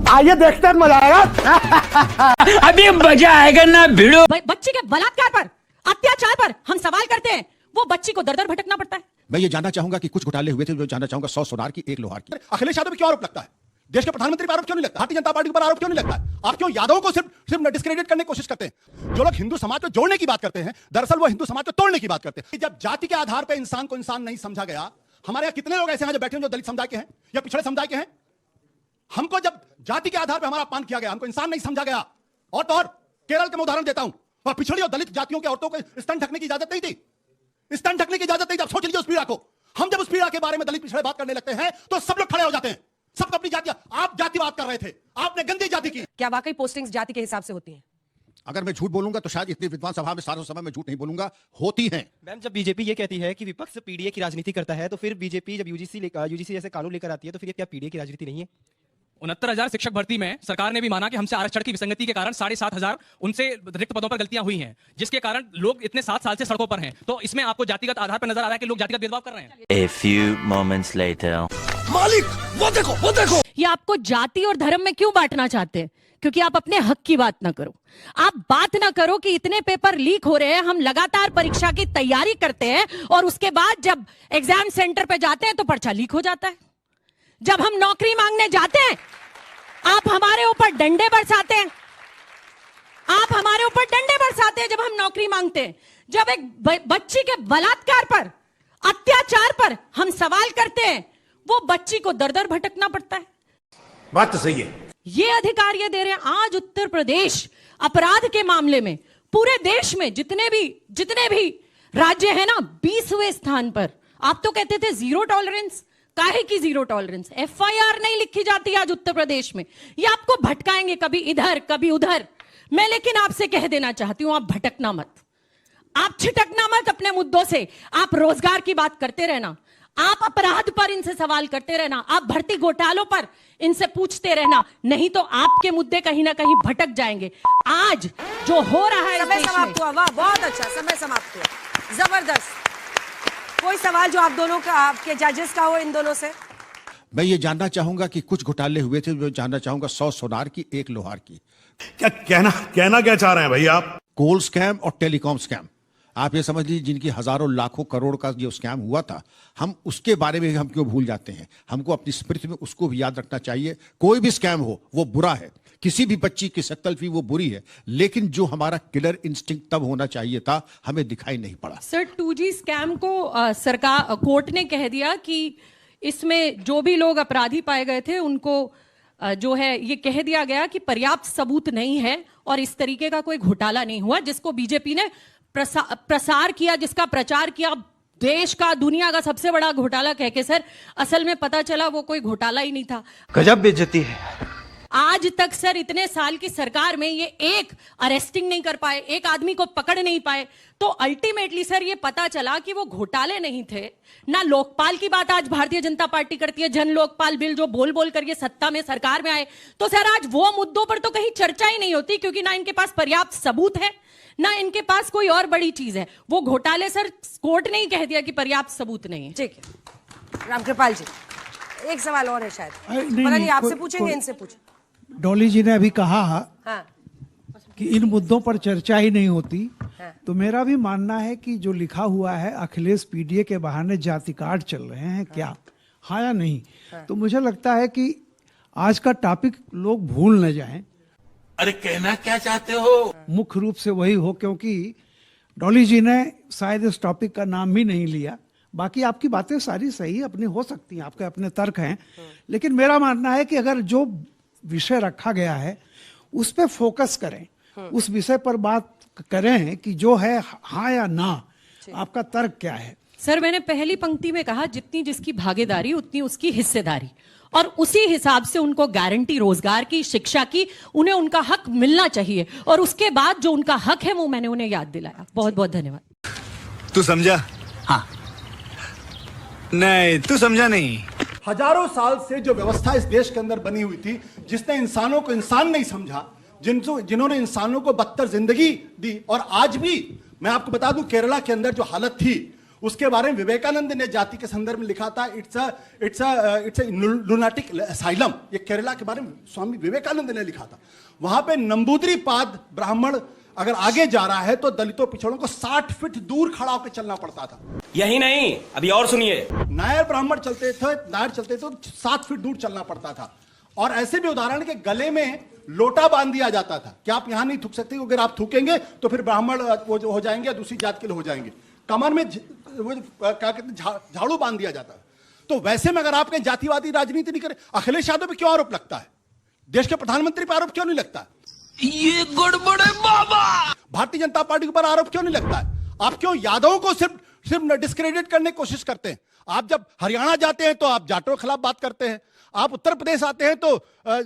आइए देखते हैं, मजा आएगा। अभी मजा आएगा ना भिड़ो। बच्ची के बलात्कार पर, अत्याचार पर हम सवाल करते हैं, वो बच्ची को दर दर भटकना पड़ता है। मैं ये जानना चाहूंगा कि कुछ घोटाले हुए थे, जो जानना चाहूंगा 100 सोनार की 1 लोहार की। अखिलेश यादव पे क्यों आरोप लगता है? देश के प्रधानमंत्री पर आरोप क्यों नहीं लगता? भारतीय जनता पार्टी पर आरोप क्यों नहीं लगता? आप क्यों यादव को सिर्फ डिस्क्रेडिट करने की कोशिश करते हैं? जो लोग हिंदू समाज को जोड़ने की बात करते हैं, दरअसल वो हिंदू समाज को तोड़ने की बात करते हैं। जब जाति के आधार पर इंसान को इंसान नहीं समझा गया, हमारे यहाँ कितने लोग ऐसे हैं जो बैठे हैं जो दलित समुदाय के हैं या पिछड़े समुदाय के हैं? हमको जब जाति के आधार पर हमारा अपमान किया गया, हमको इंसान नहीं समझा गया। और तो और केरल के मैं उदाहरण देता हूं, वहां पिछड़ी और दलित जातियों की औरतों को स्तन ढकने की इजाजत नहीं थी। स्तन ढकने की इजाजत नहीं थी। अब सोच लीजिए उस पीड़ा को। हम जब उस पीड़ा के बारे में दलित पिछड़े बात करने लगते हैं तो सब लोग खड़े हो जाते हैं। सबको अपनी जाति, आप जातिवाद कर रहे थे, आपने गंदी जाति की। क्या वाकई पोस्टिंग्स जाति के हिसाब से होती हैं? अगर मैं झूठ बोलूंगा तो शायद इतनी विद्वान सभा में सारा समय में झूठ नहीं बोलूंगा, होती हैं। मैम, जब बीजेपी ये कहती है कि विपक्ष पीडीए की राजनीति करता है, तो फिर बीजेपी जब यूजीसी जैसे कानून लेकर आती है, तो फिर ये क्या पीडीए की राजनीति नहीं है? 69,000 शिक्षक भर्ती में सरकार ने भी माना कि हमसे आरक्षण की विसंगति के कारण 7,500 उनसे रिक्त पदों पर गलतियां हुई हैं, जिसके कारण लोग इतने 7 साल से सड़कों पर हैं। तो इसमें आपको जातिगत आधार पर नजर आ रहा है कि लोग जातिगत भेदभाव कर रहे हैं। A few moments later. मालिक वो देखो। ये आपको जाति और धर्म में क्यों बांटना चाहते हैं? क्योंकि आप अपने हक की बात ना करो। आप बात ना करो कि इतने पेपर लीक हो रहे हैं, हम लगातार परीक्षा की तैयारी करते हैं और उसके बाद जब एग्जाम सेंटर पे जाते हैं तो पर्चा लीक हो जाता है। जब हम नौकरी मांगने जाते हैं आप हमारे ऊपर डंडे बरसाते हैं। आप हमारे ऊपर डंडे बरसाते हैं जब हम नौकरी मांगते हैं। जब एक बच्ची के बलात्कार पर, अत्याचार पर हम सवाल करते हैं, वो बच्ची को दर दर भटकना पड़ता है। बात तो सही है। ये अधिकार ये दे रहे हैं। आज उत्तर प्रदेश अपराध के मामले में पूरे देश में जितने भी राज्य हैं ना, 20वें स्थान पर। आप तो कहते थे जीरो टॉलरेंस। काहे की जीरो टॉलरेंस? एफआईआर नहीं लिखी जाती आज उत्तर प्रदेश में। ये आपको भटकाएंगे, कभी इधर कभी उधर। मैं लेकिन आपसे कह देना चाहती हूं, आप भटकना मत, आप छिटकना मत अपने मुद्दों से। आप रोजगार की बात करते रहना, आप अपराध पर इनसे सवाल करते रहना, आप भर्ती घोटालों पर इनसे पूछते रहना, नहीं तो आपके मुद्दे कहीं ना कहीं भटक जाएंगे। आज जो हो रहा है, समय समाप्त हुआ। वाह, बहुत अच्छा, समय समाप्त हुआ, जबरदस्त। कोई सवाल जो आप दोनों का, आपके जजेस का हो इन दोनों से? मैं ये जानना चाहूंगा कि कुछ घोटाले हुए थे, जो जानना चाहूंगा 100 सोनार की 1 लोहार की। क्या कहना क्या चाह रहे हैं भाई आप? कोल स्कैम और टेलीकॉम स्कैम, आप ये समझ लीजिए, जिनकी हजारों लाखों करोड़ का जो स्कैम हुआ था, हम उसके बारे में हम क्यों भूल जाते हैं? हमको अपनी स्मृति में उसको भी याद रखना चाहिए। कोई भी स्कैम हो वो बुरा है, किसी भी बच्ची की सत्तलफी वो बुरी है, लेकिन जो हमारा किलर इंस्टिंक्ट तब होना चाहिए था, हमें दिखाई नहीं पड़ा। सर, 2G स्कैम को सरकार, कोर्ट ने कह दिया कि इसमें जो भी लोग अपराधी पाए गए थे उनको जो है ये कह दिया गया कि पर्याप्त सबूत नहीं है और इस तरीके का कोई घोटाला नहीं हुआ, जिसको बीजेपी ने प्रसार किया, जिसका प्रचार किया देश का, दुनिया का सबसे बड़ा घोटाला कह के। सर, असल में पता चला वो कोई घोटाला ही नहीं था। गजब बेइज्जती है। आज तक सर इतने साल की सरकार में ये एक अरेस्टिंग नहीं कर पाए, एक आदमी को पकड़ नहीं पाए। तो अल्टीमेटली सर ये पता चला कि वो घोटाले नहीं थे ना। लोकपाल की बात आज भारतीय जनता पार्टी करती है, जन लोकपाल बिल जो बोल बोल कर ये सत्ता में, सरकार में आए, तो सर आज वो मुद्दों पर तो कहीं चर्चा ही नहीं होती, क्योंकि ना इनके पास पर्याप्त सबूत है, ना इनके पास कोई और बड़ी चीज है। वो घोटाले सर कोर्ट ने ही कह दिया कि पर्याप्त सबूत नहीं है। ठीक है, रामकृपाल जी, एक सवाल और है शायद। नहीं, आपसे पूछेंगे, इनसे पूछें। डॉली जी ने अभी कहा हाँ। कि इन मुद्दों पर चर्चा ही नहीं होती। हाँ। तो मेरा भी मानना है कि जो लिखा हुआ है अखिलेश पीडीए के बहाने जाति कार्ड चल रहे हैं, क्या हाँ या नहीं? तो मुझे लगता है कि आज का टॉपिक लोग भूल न जाएं। अरे कहना क्या चाहते हो? मुख्य रूप से वही हो, क्योंकि डॉली जी ने शायद इस टॉपिक का नाम भी नहीं लिया। बाकी आपकी बातें सारी सही अपनी हो सकती हैं, आपके अपने तर्क हैं, लेकिन मेरा मानना है कि अगर जो विषय रखा गया है उस पे फोकस करें, उस विषय पर बात करें कि जो है हाँ या ना, आपका तर्क क्या है? सर, मैंने पहली पंक्ति में कहा जितनी जिसकी भागीदारी उतनी उसकी हिस्सेदारी, और उसी हिसाब से उनको गारंटी रोजगार की, शिक्षा की, उन्हें उनका हक मिलना चाहिए, और उसके बाद जो उनका हक है वो मैंने उन्हें याद दिलाया। बहुत बहुत धन्यवाद। तू समझा? हाँ। नहीं, तू समझा नहीं। हजारों साल से जो व्यवस्था इस देश के अंदर बनी हुई थी, जिसने इंसानों को इंसान नहीं समझा, जिन्होंने इंसानों को बदतर जिंदगी दी, और आज भी मैं आपको बता दूं केरला के अंदर जो हालत थी उसके बारे में विवेकानंद ने जाति के संदर्भ में लिखा था, इट्स अ लुनाटिक असाइलम। ये केरला के बारे में स्वामी विवेकानंद ने लिखा था। वहां पे नंबूदरी पाद ब्राह्मण अगर आगे जा रहा है तो दलितों पिछड़ों को 60 फीट दूर खड़ा होकर चलना पड़ता था। यही नहीं, अभी और सुनिए। नायर ब्राह्मण चलते थे तो 7 फीट दूर चलना पड़ता था। और ऐसे भी उदाहरण के गले में लोटा बांध दिया जाता था कि आप यहां नहीं थूक सकते, अगर आप थूकेंगे तो फिर ब्राह्मण वो जो हो जाएंगे या दूसरी जात के लोग हो जाएंगे। कमर में क्या कहते हैं झाड़ू बांध दिया जाता है। तो वैसे में अगर आपने जातिवादी राजनीति नहीं करे, अखिलेश यादव पे क्यों आरोप लगता है? देश के प्रधानमंत्री पर आरोप क्यों नहीं लगता? ये गड़बड़ है बाबा। भारतीय जनता पार्टी के ऊपर आरोप क्यों नहीं लगता है? आप क्यों यादवों को सिर्फ डिस्क्रेडिट करने की कोशिश करते हैं? आप जब हरियाणा जाते हैं तो आप जाटों के खिलाफ बात करते हैं, आप उत्तर प्रदेश आते हैं तो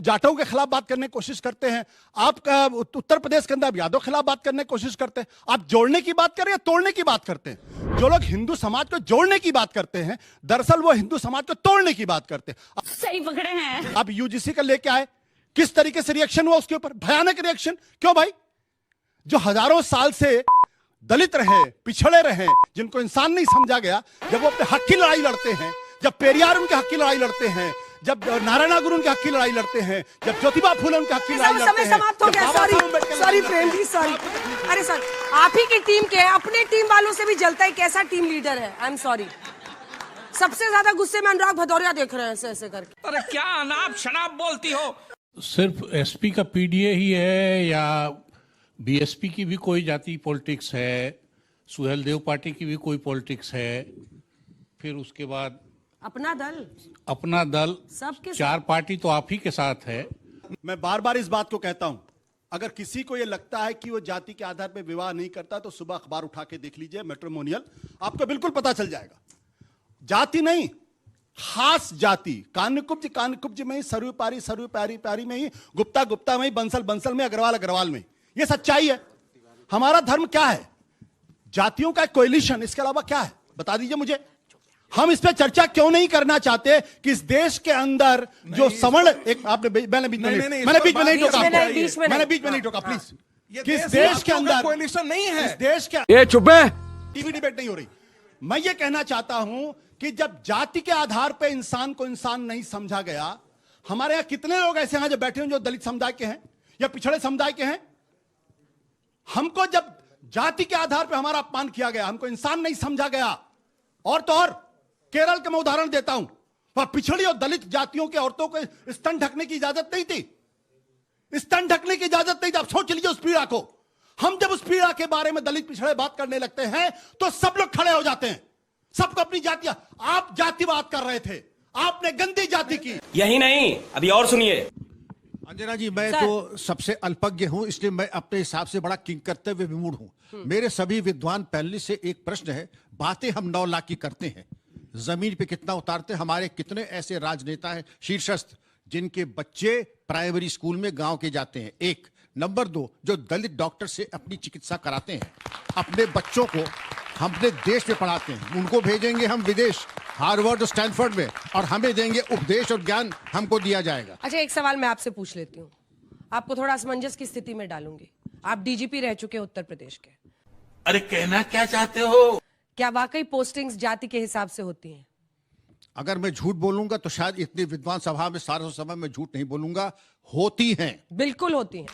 जाटों के खिलाफ बात करने की कोशिश करते हैं, आप उत्तर प्रदेश के अंदर यादव के खिलाफ बात करने की कोशिश करते हैं। आप जोड़ने की बात करें या तोड़ने की बात करते हैं? जो लोग हिंदू समाज को जोड़ने की बात करते हैं, दरअसल वो हिंदू समाज को तोड़ने की बात करते हैं। सही पकड़े हैं आप यूजीसी का लेके आए, किस तरीके से रिएक्शन हुआ उसके ऊपर? भयानक रिएक्शन। क्यों भाई? जो हजारों साल से दलित रहे, पिछड़े रहे, जिनको इंसान नहीं समझा गया, जब वो अपने हक की लड़ाई लड़ते हैं, जब पेरियार उनके हक की लड़ाई लड़ते हैं, जब नारायण गुरु उनके हक की लड़ाई लड़ते हैं, जब ज्योतिबा फूले उनके हक की लड़ाई लड़ते समय हैं, समाप्त हो गया। Sorry Prem ji, sorry. अरे सर, आप ही की टीम के अपने टीम वालों से भी जलता है, कैसा टीम लीडर है। I am sorry. सबसे ज्यादा गुस्से में अनुराग भदौरिया देख रहे हैं ऐसे ऐसे करके। अरे क्या अनाप शनाप बोलती हो? सिर्फ एसपी का पीडीए ही है या बीएसपी की भी कोई जाति पॉलिटिक्स है, सुहेल देव पार्टी की भी कोई पॉलिटिक्स है, फिर उसके बाद अपना दल सबके 4 पार्टी तो आप ही के साथ है। मैं बार बार इस बात को कहता हूं, अगर किसी को यह लगता है कि वो जाति के आधार पर विवाह नहीं करता तो सुबह अखबार उठा के देख लीजिए, मैट्रिमोनियल, आपको बिल्कुल पता चल जाएगा। जाति नहीं, खास जाति, कान्यकुब्ज में ही, सर्वपारी में ही, गुप्ता में ही, बंसल में, अग्रवाल में। यह सच्चाई है। हमारा धर्म क्या है? जातियों का कोएलिशन, इसके अलावा क्या है? बता दीजिए मुझे। हम इस पे चर्चा क्यों नहीं करना चाहते कि इस देश के अंदर जो सवर्ण, एक आपने मैंने बीच में नहीं टोका प्लीज। किस देश के अंदर कोएलिशन नहीं है? इस देश के ये चुप है, टीवी डिबेट नहीं हो रही। मैं ये कहना चाहता हूं कि जब जाति के आधार पर इंसान को इंसान नहीं समझा गया, हमारे यहां कितने लोग ऐसे हैं जो बैठे हैं जो दलित समुदाय के हैं या पिछड़े समुदाय के हैं? हमको जब जाति के आधार पर हमारा अपमान किया गया, हमको इंसान नहीं समझा गया। और तो और केरल का मैं उदाहरण देता हूं, वहां पिछड़ी और दलित जातियों के औरतों को स्तन ढकने की इजाजत नहीं थी। स्तन ढकने की इजाजत नहीं थी। आप सोच लीजिए उस पीड़ा को। हम जब उस पीड़ा के बारे में दलित पिछड़े बात करने लगते हैं तो सब लोग खड़े हो जाते हैं, सबको अपनी जातियां। आप जातिवाद कर रहे थे, आपने गंदी जाति की। यही नहीं, अभी और सुनिए। अंजना जी, मैं तो सबसे अल्पज्ञ हूं, इसलिए मैं अपने हिसाब से बड़ा किंग करते हुए विमूढ़ हूं। मेरे सभी विद्वान पैनलिस्ट से एक प्रश्न है। बातें हम 9 लाख की करते हैं, जमीन पे कितना उतारते? हमारे कितने ऐसे राजनेता हैं शीर्षस्थ जिनके बच्चे प्राइमरी स्कूल में गांव के जाते हैं? 1 नंबर 2, जो दलित डॉक्टर से अपनी चिकित्सा कराते हैं, अपने बच्चों को हम अपने देश में पढ़ाते हैं, उनको भेजेंगे हम विदेश, हार्वर्ड और स्टैनफोर्ड में, और हमें देंगे उपदेश और ज्ञान हमको दिया जाएगा। अच्छा, एक सवाल मैं आपसे पूछ लेती हूँ, आपको थोड़ा असमंजस की स्थिति में डालूंगी। आप डीजीपी रह चुके हैं उत्तर प्रदेश के। अरे कहना क्या चाहते हो? क्या वाकई पोस्टिंग्स जाति के हिसाब से होती हैं? अगर मैं झूठ बोलूंगा तो शायद इतनी विद्वान सभा में सारा समय में झूठ नहीं बोलूंगा। होती हैं, बिल्कुल होती हैं।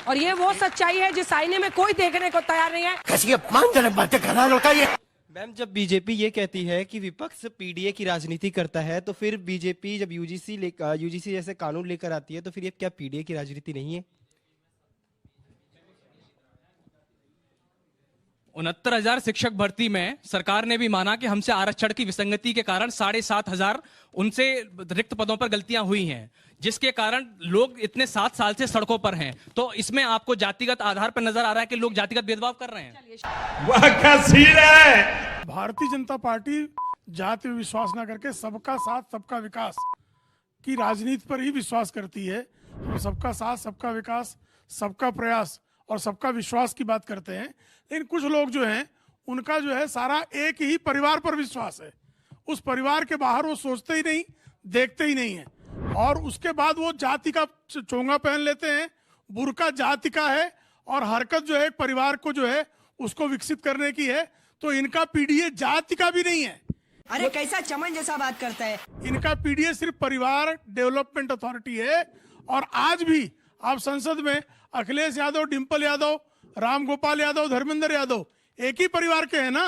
और ये वो सच्चाई है जिस आईने में कोई देखने को तैयार नहीं है। कैसी अपमानजनक बातें कर रहा है ये। मैम, जब बीजेपी ये कहती है कि विपक्ष पीडीए की राजनीति करता है, तो फिर बीजेपी जब यूजीसी जैसे कानून लेकर आती है, तो फिर ये क्या पीडीए की राजनीति नहीं है? 69,000 शिक्षक भर्ती में सरकार ने भी माना कि हमसे आरक्षण की विसंगति के कारण 7,500 उनसे रिक्त पदों पर गलतियां हुई हैं, जिसके कारण लोग इतने 7 साल से सड़कों पर हैं। तो इसमें आपको जातिगत आधार पर नजर आ रहा है कि लोग जातिगत भेदभाव कर रहे हैं। वाह क्या सीन है। भारतीय जनता पार्टी जाति में विश्वास न करके सबका साथ सबका विकास की राजनीति पर ही विश्वास करती है। हम सबका साथ सबका विकास, सबका प्रयास और सबका विश्वास की बात करते हैं। लेकिन कुछ लोग जो हैं उनका जो है सारा एक ही परिवार पर विश्वास है। उस परिवार के बाहर वो सोचते ही नहीं, देखते ही नहीं है, और उसके बाद वो जाति का चोंगा पहन लेते हैं। बुर्का जाति का है और हरकत जो है परिवार को जो है उसको विकसित करने की है। तो इनका पीडीए जाति का भी नहीं है। अरे कैसा चमन जैसा बात करता है। इनका पीडीए सिर्फ परिवार डेवलपमेंट अथॉरिटी है। और आज भी आप संसद में अखिलेश यादव, डिंपल यादव, राम गोपाल यादव, धर्मेंद्र यादव एक ही परिवार के हैं ना।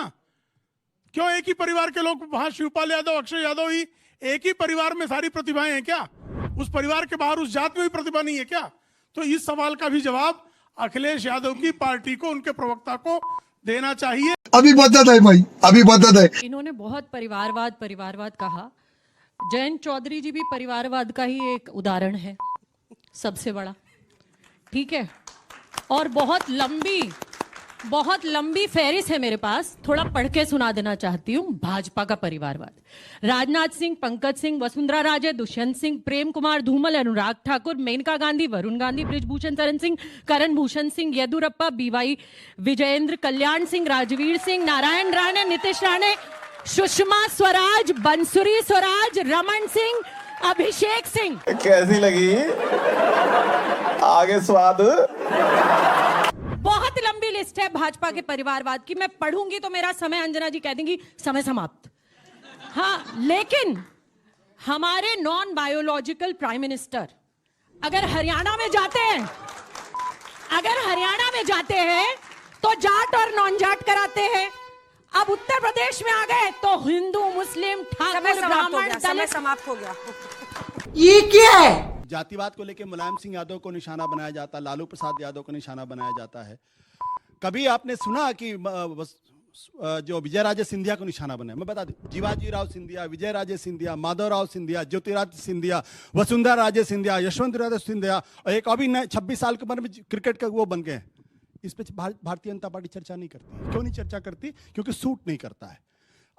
क्यों एक ही परिवार के लोग वहां? शिवपाल यादव, अक्षय यादव ही एक ही परिवार में सारी प्रतिभाएं हैं क्या? उस परिवार के बाहर उस जात में भी प्रतिभा नहीं है क्या? तो इस सवाल का भी जवाब अखिलेश यादव की पार्टी को, उनके प्रवक्ता को देना चाहिए। अभी बदत है भाई, अभी बदत है। इन्होंने बहुत परिवारवाद कहा। जयंत चौधरी जी भी परिवारवाद का ही एक उदाहरण है, सबसे बड़ा। ठीक है। और बहुत लंबी फहरिस्त है मेरे पास, थोड़ा पढ़ के सुना देना चाहती हूँ। भाजपा का परिवारवाद: राजनाथ सिंह, पंकज सिंह, वसुंधरा राजे, दुष्यंत सिंह, प्रेम कुमार धूमल, अनुराग ठाकुर, मेनका गांधी, वरुण गांधी, बृजभूषण शरण सिंह, करण भूषण सिंह, येदुरप्पा, बीवाई विजयेंद्र, कल्याण सिंह, राजवीर सिंह, नारायण राणे, नीतीश राणे, सुषमा स्वराज, बंसुरी स्वराज, रमन सिंह, अभिषेक सिंह। कैसी लगी? आगे स्वाद। बहुत लंबी लिस्ट है भाजपा के परिवारवाद की। मैं पढ़ूंगी तो मेरा समय, अंजना जी कह देंगी समय समाप्त। हाँ, लेकिन हमारे नॉन बायोलॉजिकल प्राइम मिनिस्टर अगर हरियाणा में जाते हैं तो जाट और नॉन जाट कराते हैं। अब उत्तर प्रदेश में आ गए तो हिंदू, मुस्लिम, ठाकुर, ब्राह्मण, समय समाप्त हो गया। ये क्या है? जातिवाद को लेकर मुलायम सिंह यादव को निशाना बनाया जाता, लालू प्रसाद यादव को निशाना बनाया जाता है। कभी आपने सुना कि जो विजय राजे सिंधिया को निशाना बनाया? मैं बता दूं, जीवाजी राव सिंधिया, विजय राजे सिंधिया, माधवराव सिंधिया, ज्योतिरादित्य सिंधिया, वसुंधरा राजे सिंधिया, यशवंत राजे सिंधिया, और एक अभी 26 साल की उम्र में क्रिकेट का वो बन गए हैं। इस पे भारतीय जनता पार्टी चर्चा नहीं करती। क्यों नहीं चर्चा करती? क्योंकि सूट नहीं करता है।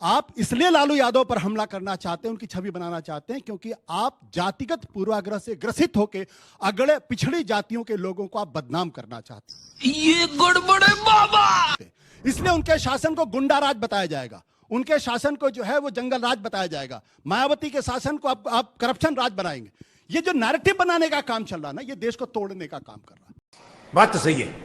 आप इसलिए लालू यादव पर हमला करना चाहते हैं, उनकी छवि बनाना चाहते हैं, क्योंकि आप जातिगत पूर्वाग्रह से ग्रसित होकर अगड़े पिछड़ी जातियों के लोगों को आप बदनाम करना चाहते हैं। ये गड़बड़ है बाबा। इसलिए उनके शासन को गुंडा राज बताया जाएगा, उनके शासन को जो है वो जंगल राज बताया जाएगा, मायावती के शासन को आप करप्शन राज बनाएंगे। ये जो नैरेटिव बनाने का काम चल रहा है ना, ये देश को तोड़ने का काम कर रहा है। बात तो सही है।